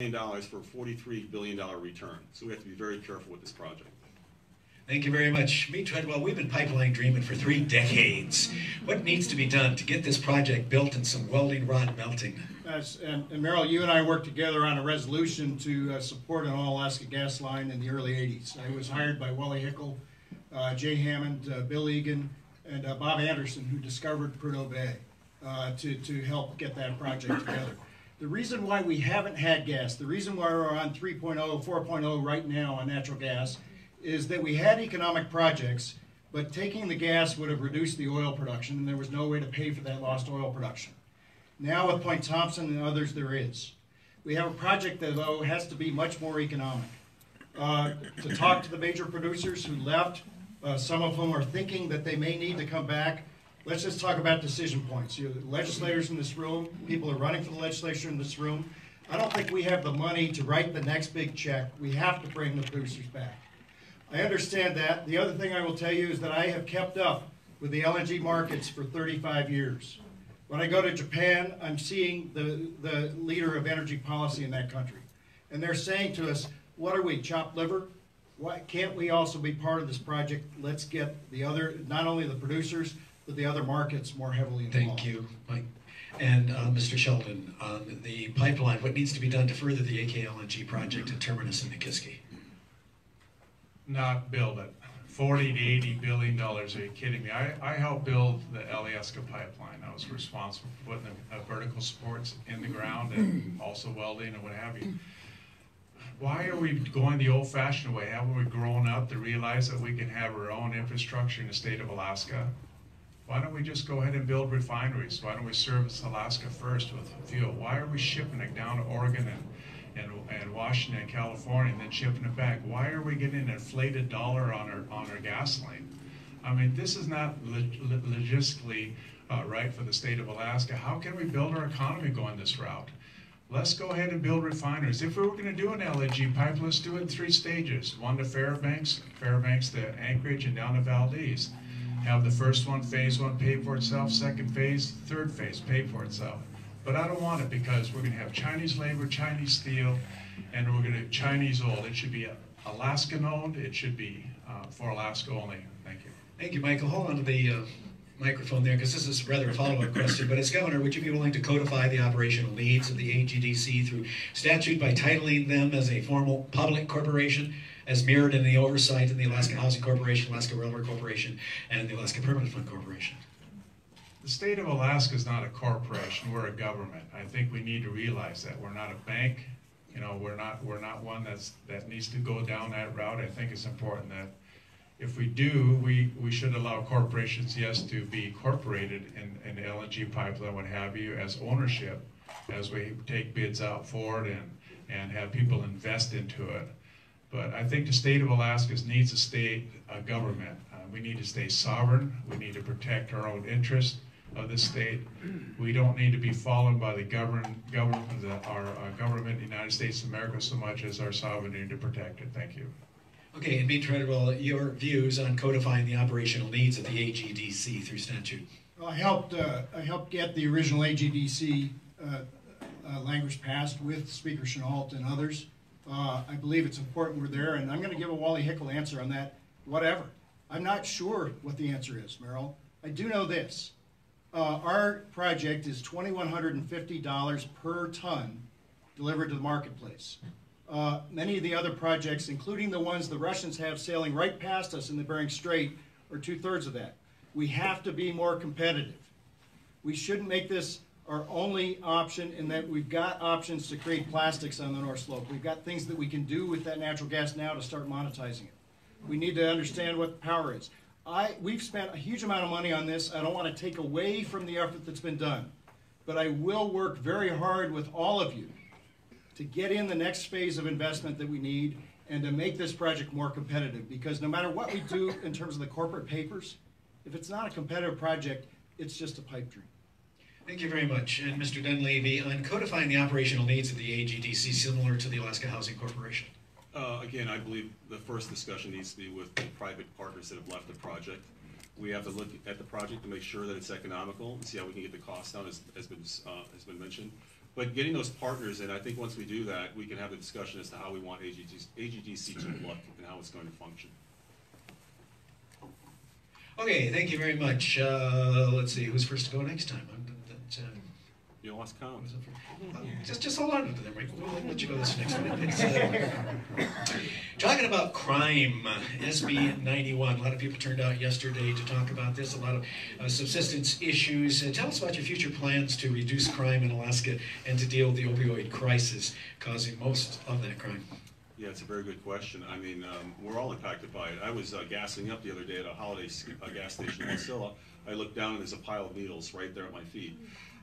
dollars for a $43 billion return. So we have to be very careful with this project. Thank you very much. Me, Treadwell, we've been pipeline dreaming for 3 decades. What needs to be done to get this project built and some welding rod melting? And Merrill, you and I worked together on a resolution to support an all-Alaska gas line in the early 80s. I was hired by Wally Hickel, Jay Hammond, Bill Egan, and Bob Anderson, who discovered Prudhoe Bay, to help get that project together. The reason why we haven't had gas, the reason why we're on 3.0, 4.0 right now on natural gas, is that we had economic projects, but taking the gas would have reduced the oil production, and there was no way to pay for that lost oil production. Now with Point Thompson and others, there is. We have a project that, though, has to be much more economic. To talk to the major producers who left, some of whom are thinking that they may need to come back. Let's just talk about decision points. You have legislators in this room, people are running for the legislature in this room. I don't think we have the money to write the next big check. We have to bring the producers back. I understand that. The other thing I will tell you is that I have kept up with the LNG markets for 35 years. When I go to Japan, I'm seeing the leader of energy policy in that country. And they're saying to us, what are we, chopped liver? Why can't we also be part of this project? Let's get the other, not only the producers, but the other markets more heavily involved. Thank you, Mike. And Mr. Sheldon, the pipeline, what needs to be done to further the AK LNG project at Terminus in Nikiski? Not build it. 40 to 80 billion dollars. Are you kidding me? I helped build the Alaska pipeline. I was responsible for putting the vertical supports in the ground and also welding and what have you. Why are we going the old-fashioned way? Haven't we grown up to realize that we can have our own infrastructure in the state of Alaska? Why don't we just go ahead and build refineries? Why don't we service Alaska first with fuel? Why are we shipping it down to Oregon and Washington and California and then shipping it back? Why are we getting an inflated dollar on our gasoline? I mean, this is not logistically right for the state of Alaska. How can we build our economy going this route? Let's go ahead and build refineries. If we were going to do an LNG pipe, let's do it in 3 stages. One to Fairbanks to Anchorage, and down to Valdez. Have the first one, phase 1, pay for itself. Second phase, third phase, pay for itself. But I don't want it because we're going to have Chinese labor, Chinese steel, and we're going to have Chinese oil. It should be Alaskan owned. It should be for Alaska only. Thank you. Thank you, Michael. Hold on to the microphone there, because this is rather a follow-up question. But as governor, would you be willing to codify the operational needs of the AGDC through statute by titling them as a formal public corporation, as mirrored in the oversight in the Alaska Housing Corporation, Alaska Railroad Corporation, and the Alaska Permanent Fund Corporation? The state of Alaska is not a corporation. We're a government. I think we need to realize that we're not a bank. You know, we're not one that needs to go down that route. I think it's important that if we do, we should allow corporations, yes, to be incorporated in LNG pipeline, what have you, as ownership, as we take bids out for it and have people invest into it. But I think the state of Alaska needs to stay a government. We need to stay sovereign. We need to protect our own interests of the state. We don't need to be followed by the government in the United States of America so much as our sovereignty to protect it. Thank you. Okay, and B. Treadwell, your views on codifying the operational needs of the AGDC through statute? Well, I helped get the original AGDC language passed with Speaker Chenault and others. I believe it's important we're there, and I'm going to give a Wally Hickel answer on that, whatever. I'm not sure what the answer is, Merrill. I do know this. Our project is $2,150 per ton delivered to the marketplace. Many of the other projects, including the ones the Russians have sailing right past us in the Bering Strait, are 2/3 of that. We have to be more competitive. We shouldn't make this our only option in that we've got options to create plastics on the North Slope. We've got things that we can do with that natural gas now to start monetizing it. We need to understand what the power is. We've spent a huge amount of money on this. I don't want to take away from the effort that's been done, but I will work very hard with all of you to get in the next phase of investment that we need and to make this project more competitive, because no matter what we do in terms of the corporate papers, if it's not a competitive project, it's just a pipe dream. Thank you very much. And Mr. Dunleavy, on codifying the operational needs of the AGDC similar to the Alaska Housing Corporation? Again, I believe the first discussion needs to be with the private partners that have left the project. We have to look at the project to make sure that it's economical and see how we can get the cost down, as has been mentioned. But getting those partners in, I think once we do that, we can have a discussion as to how we want AGDC to look and how it's going to function. Okay, thank you very much. Let's see, who's first to go next time? You lost count. Just hold on to them. We'll let you go this next one. It's, talking about crime, SB 91. A lot of people turned out yesterday to talk about this. A lot of subsistence issues. Tell us about your future plans to reduce crime in Alaska and to deal with the opioid crisis causing most of that crime. Yeah, it's a very good question. I mean, we're all impacted by it. I was gassing up the other day at a Holiday gas station in Wasilla. I looked down and there's a pile of needles right there at my feet.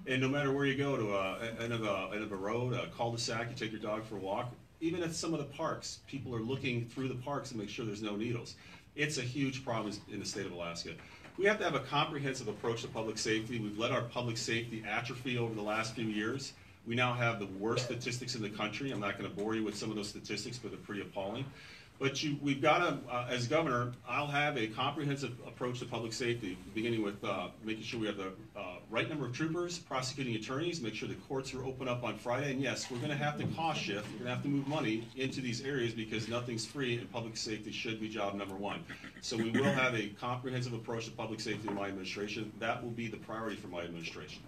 And no matter where you go, to end of a road, a cul-de-sac, you take your dog for a walk, even at some of the parks, people are looking through the parks to make sure there's no needles. It's a huge problem in the state of Alaska. We have to have a comprehensive approach to public safety. We've let our public safety atrophy over the last few years. We now have the worst statistics in the country. I'm not going to bore you with some of those statistics, but they're pretty appalling. But we've got to, as governor, I'll have a comprehensive approach to public safety, beginning with making sure we have the right number of troopers, prosecuting attorneys, make sure the courts are open up on Friday. And yes, we're going to have to cost shift. We're going to have to move money into these areas because nothing's free, and public safety should be job number one. So we will have a comprehensive approach to public safety in my administration. That will be the priority for my administration.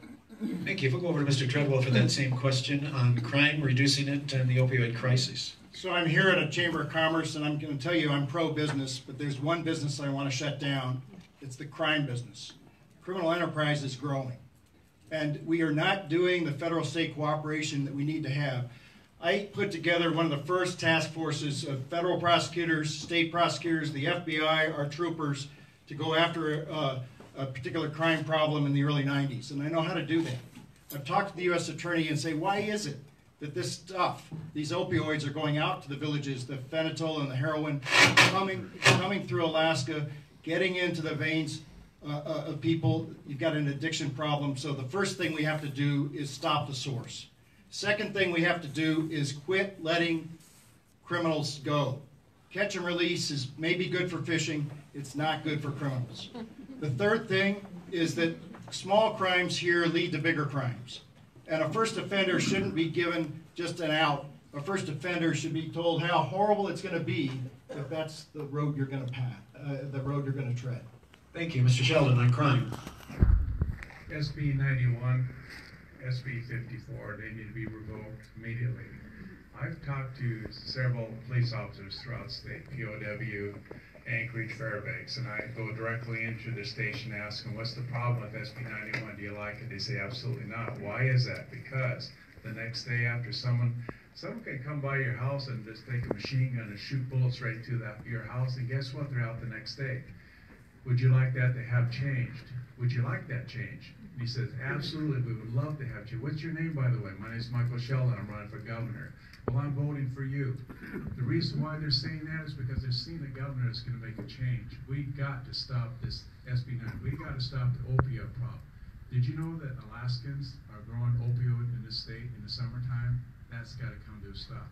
Thank you. We'll go over to Mr. Treadwell for that same question on crime, reducing it, and the opioid crisis. So I'm here at a Chamber of Commerce, and I'm going to tell you I'm pro-business, but there's one business I want to shut down. It's the crime business. Criminal enterprise is growing, and we are not doing the federal-state cooperation that we need to have. I put together one of the first task forces of federal prosecutors, state prosecutors, the FBI, our troopers, to go after a particular crime problem in the early 90s, and I know how to do that. I've talked to the U.S. Attorney and say, why is it that this stuff, these opioids, are going out to the villages, the phenytoin and the heroin, coming through Alaska, getting into the veins of people? You've got an addiction problem, so the first thing we have to do is stop the source. Second thing we have to do is quit letting criminals go. Catch and release is maybe good for fishing, it's not good for criminals. The third thing is that small crimes here lead to bigger crimes. And a first offender shouldn't be given just an out. A first offender should be told how horrible it's going to be if that's the road you're going to tread. Thank you. Mr. Sheldon on crime. SB 91, SB 54, they need to be revoked immediately. I've talked to several police officers throughout the state, POW, Anchorage, Fairbanks, and I go directly into the station and ask them, what's the problem with SB 91? Do you like it? They say, absolutely not. Why is that? Because the next day after someone can come by your house and just take a machine gun and shoot bullets right to your house, and guess what? They're out the next day. Would you like that to have changed? Would you like that change? And he says, absolutely, we would love to have you. What's your name, by the way? My name is Michael Sheldon. I'm running for governor. Well, I'm voting for you. The reason why they're saying that is because they're seeing the governor is going to make a change. We've got to stop this SB 9. We've got to stop the opioid problem. Did you know that Alaskans are growing opioid in this state in the summertime? That's got to come to a stop.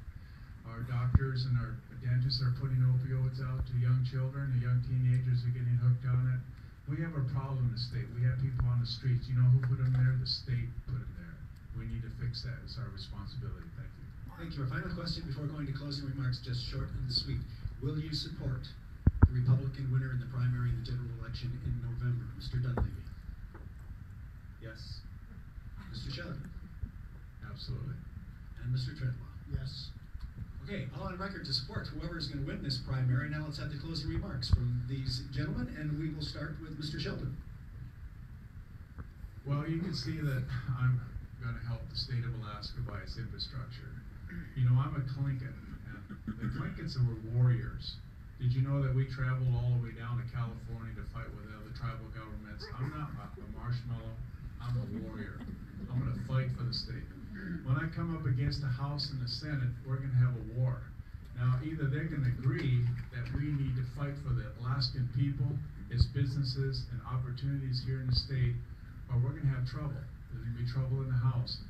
Our doctors and our dentists are putting opioids out to young children, the young teenagers are getting hooked on it. We have a problem in the state. We have people on the streets. You know who put them there? The state put them there. We need to fix that. It's our responsibility. Thank you. Thank you. Our final question before going to closing remarks, just short and sweet. Will you support the Republican winner in the primary in the general election in November, Mr. Dunleavy? Yes. Mr. Sheldon? Absolutely. And Mr. Treadwell? Yes. Okay, all on record to support whoever is going to win this primary. Now let's have the closing remarks from these gentlemen, and we will start with Mr. Sheldon. Well, you can see that I'm going to help the state of Alaska by its infrastructure. You know, I'm a Clinton, and the Clinkets were warriors. Did you know that we traveled all the way down to California to fight with other tribal governments? I'm not a marshmallow, I'm a warrior. I'm going to fight for the state. When I come up against the House and the Senate, we're going to have a war. Now, either they're going to agree that we need to fight for the Alaskan people, its businesses, and opportunities here in the state, or we're going to have trouble. There's going to be trouble in the House.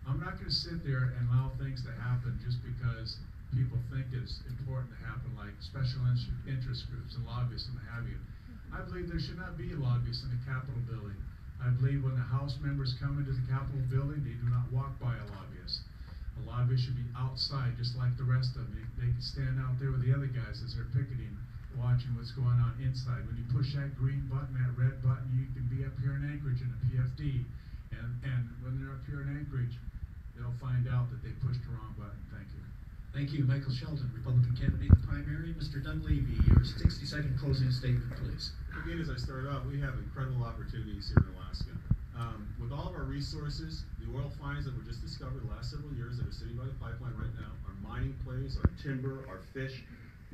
I'm not going to sit there and allow things to happen just because people think it's important to happen, like special interest groups and lobbyists and what have you. I believe there should not be lobbyists in the Capitol building. I believe when the House members come into the Capitol building, they do not walk by a lobbyist. A lobbyist should be outside, just like the rest of them. They can stand out there with the other guys as they're picketing, watching what's going on inside. When you push that green button, that red button, you can be up here in Anchorage in a PFD. And when they're up here in Anchorage, they'll find out that they pushed the wrong button. Thank you. Thank you. Michael Sheldon, Republican candidate in the primary. Mr. Dunleavy, your 60-second closing statement, please. Again, as I started out, we have incredible opportunities here in Alaska. With all of our resources, the oil finds that were just discovered the last several years that are sitting by the pipeline right now, our mining plays, our timber, our fish,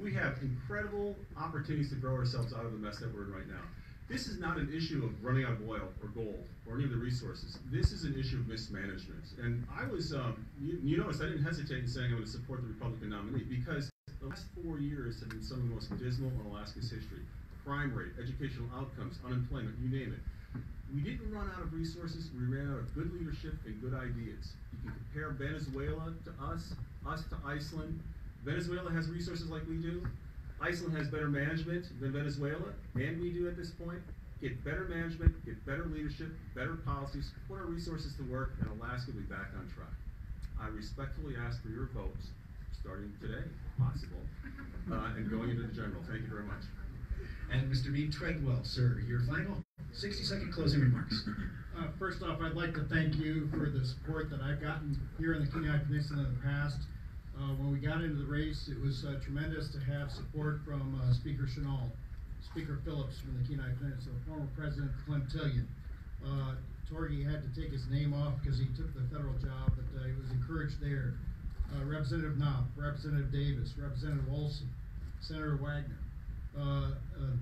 we have incredible opportunities to grow ourselves out of the mess that we're in right now. This is not an issue of running out of oil or gold or any of the resources. This is an issue of mismanagement. And I was, you notice I didn't hesitate in saying I'm going to support the Republican nominee because the last 4 years have been some of the most dismal in Alaska's history. Crime rate, educational outcomes, unemployment, you name it. We didn't run out of resources, we ran out of good leadership and good ideas. You can compare Venezuela to us to Iceland. Venezuela has resources like we do. Iceland has better management than Venezuela, and we do at this point. Get better management, get better leadership, better policies, put our resources to work, and Alaska will be back on track. I respectfully ask for your votes, starting today, if possible, and going into the general. Thank you very much. And Mr. Meade Treadwell, sir, your final 60-second closing remarks. First off, I'd like to thank you for the support that I've gotten here in the Kenai Peninsula in the past. When we got into the race, it was tremendous to have support from Speaker Chennault, Speaker Phillips from the Kenai Peninsula, former President Clintillion. Torgy had to take his name off because he took the federal job, but he was encouraged there. Representative Knopf, Representative Davis, Representative Olson, Senator Wagner,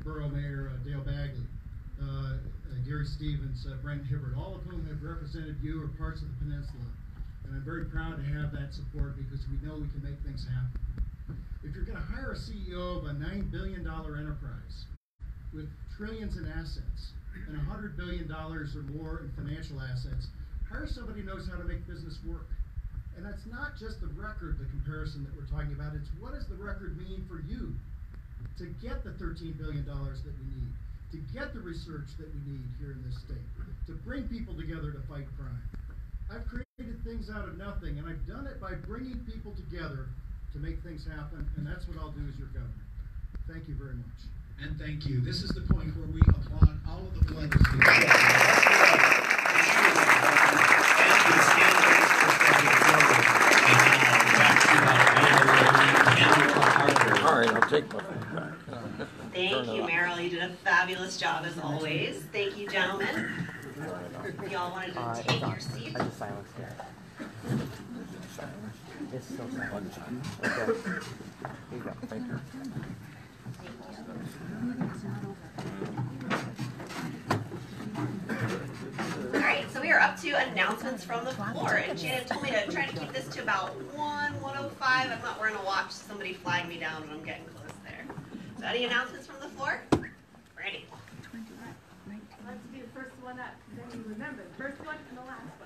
Borough Mayor Dale Bagley, Gary Stevens, Brent Hibbert, all of whom have represented you or parts of the peninsula. And I'm very proud to have that support because we know we can make things happen. If you're going to hire a CEO of a $9 billion enterprise with trillions in assets and $100 billion or more in financial assets, hire somebody who knows how to make business work. And that's not just the record, the comparison that we're talking about. It's what does the record mean for you to get the $13 billion that we need, to get the research that we need here in this state, to bring people together to fight crime. I've created things out of nothing, and I've done it by bringing people together to make things happen, and that's what I'll do as your governor. Thank you very much. And thank you. This is the point where we applaud all of the pledges. All right, I'll take my. Thank you, Meryl. You did a fabulous job as always. Thank you, gentlemen. If y'all wanted to take your seats. I just silenced it. It's so silent. Okay. Here you go. Thank you. All right, so we are up to announcements from the floor, and Shannon told me to try to keep this to about 1:05. I'm not wearing a watch, so somebody flag me down when I'm getting close there. So any announcements from the floor? Brandy. Let's do the first one up, then you remember the first one and the last.